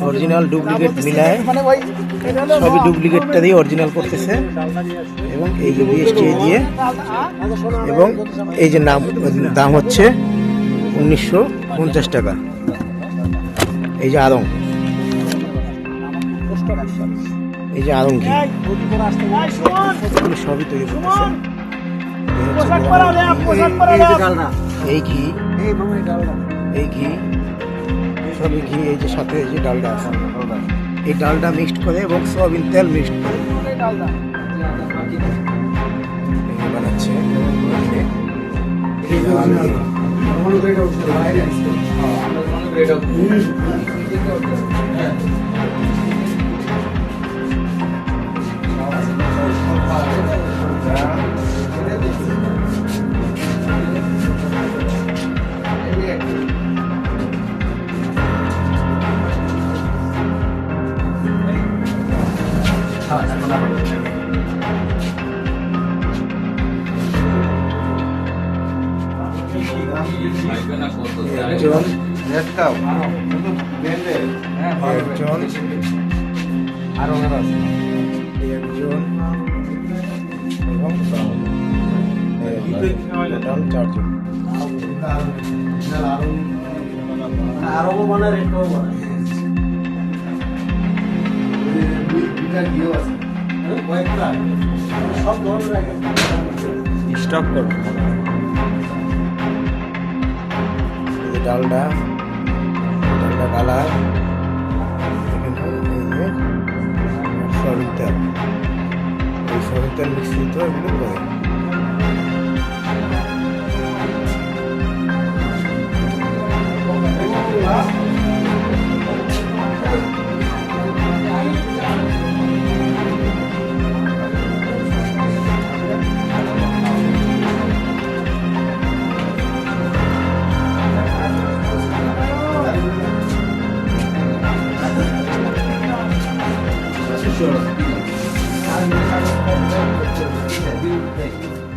Original duplicate মিলায় সবই ডুপ্লিকেটটা দিয়ে অরিজিনাল করতেছে এবং এই যে বিএসটি দিয়ে এবং এই যে দাম হচ্ছে 1950 টাকা। এই যে আদং, এই যে আদং ঘি সবই তৈরি করতেছে। এই ঘি এই ঘি সবই ঘি, এই যে সাথে এই যে ডালডা আছে, এই ডালডা মিক্সড করে এবং সয়াবিন তেল মিক্সড করে বানাচ্ছে। স্টক করো ডালডা কালার সয়াবিন তেল, এই সয়াবিন তেল মিশ্রিত এগুলো করে। Sure.